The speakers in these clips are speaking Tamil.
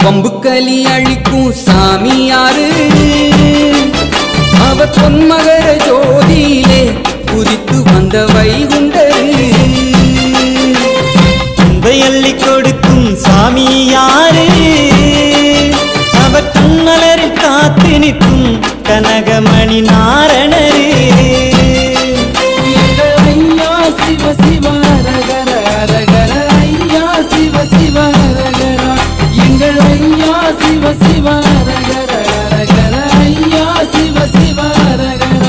வம்புக்கலி அழிக்கும் சாமியாரு அவ பொன்மகர ஜோதியிலே உதித்து வந்த வைகுண்டரு. அள்ளி கொடுக்கும் சாமியாரு அவர் கண்ணலரில் காத்து நிற்கும் கனகமணி நாரணரு. ஐயா சிவ சிவ ரகர ரகர ஐயா சிவ சிவ ரகர எங்கள் ஐயா சிவ சிவ ரகர ரகர ஐயா சிவ சிவ ரகர.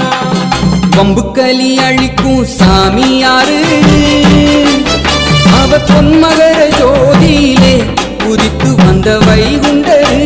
வம்புக்கலி அழிக்கும் சாமியாரு அவ பொன்மகர ஜோதியிலே உதித்து வந்த வைகுண்டரு.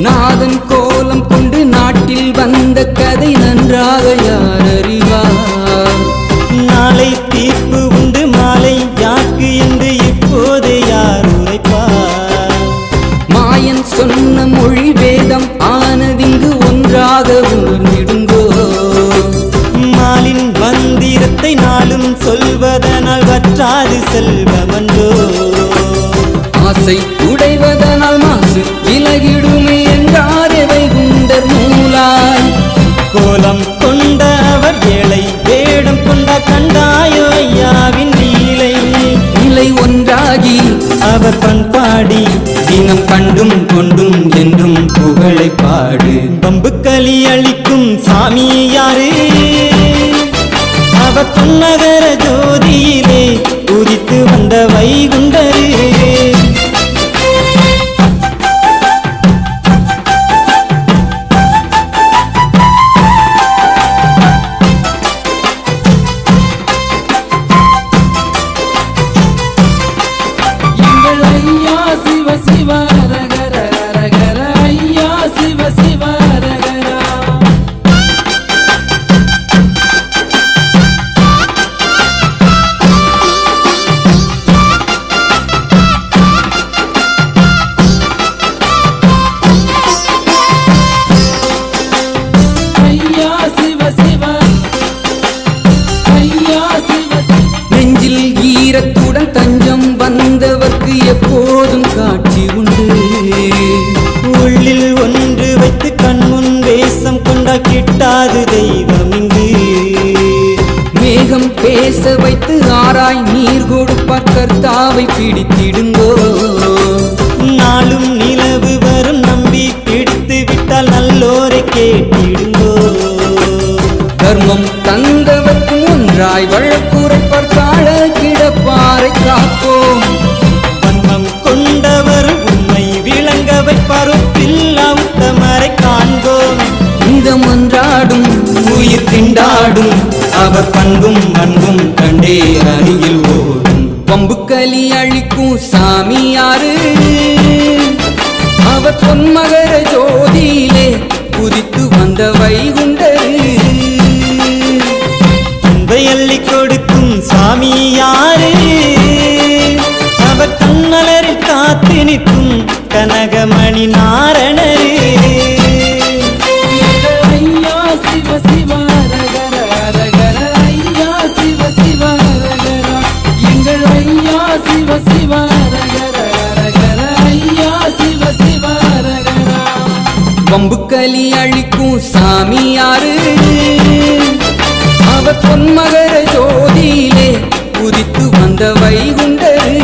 நாதன் கோலம் கொண்டு நாட்டில் வந்த கதை நன்றாக யார் அறிவார்? நாளை தீர்ப்பு உண்டு மாலை யாக்கு என்று இப்போது யார் உரைப்பார்? மாயன் சொன்ன மொழி வேதம் ஆனதிங்கு ஒன்றாக உணர்ந்திடுங்கோ. மாலின் மந்திரத்தை நாளும் சொல்வதனால் வற்றாது செல்வமன்றோ. ஆசை உடைவதனால் மாசு விலகிடுமே என்றாரே வைகுண்டர் மூலாய். கோலம் கொண்ட அவர் ஏழை வேடம் கொண்ட கண்டாயோ ஐயாவின் லீலை. நிலை ஒன்றாகி அவர் பண்பாடி தினம் கண்டும் கொண்டும் என்றும் புகழை பாடு. வம்புக்கலி அளிக்கும் சாமியாரு அவர் பொன்னகர ஜோதியிலே உதித்து வந்த வைகுண்டரு. நெஞ்சில் ஈரத்துடன் தஞ்சம் வந்தவர்க்கு எப்போதும் காட்சி உண்டு. உள்ளில் ஒன்று வைத்து கண்முன் வேஷம் கொண்டால் கிட்டாது தெய்வம் இங்கு. மேகம் பேச வைத்து ஆராய் நீர் கொடுப்பார் கர்த்தாவை பிடித்திடுங்கோ. நாளும் நிலவு வரும் நம்பி பிடித்து விட்டால் நல்லோரை கேட்டிடுங்கோ. தர்மம் தந்தவர்க்கு ஒன்றாய் வழக்குரைப்பார் கால கிடப்பாரை காப்போம். வன்மம் கொண்டவர் உண்மை விளங்க வைப்பார் ஒப்பில்லா உத்தமரை காண்போம். இந்த மன்றாடும் உயிர் திண்டாடும் அவர் பண்பும் அன்பும் கண்டே அருகில் ஓடும். வம்புக்கலி அழிக்கும் சாமியாரு அவர் பொன்மகர ஜோதியிலே உதித்து வந்த வைகுண்டரு. அள்ளி கொடுக்கும் சாமியாரு அவர் கண்ணலரில் காத்து நிற்கும் கனகமணி நாரணரு. ஐயா சிவ சிவ ரகர ரகர ஐயா சிவ சிவ ரகர எங்கள் ஐயா சிவ சிவ ரகர ரகர ஐயா சிவ சிவ ரகர. வம்புக்கலி அழிக்கும் சாமியாரு அவர் பொன்மகர ஜோதியிலே உதித்து வந்த வைகுண்டரு.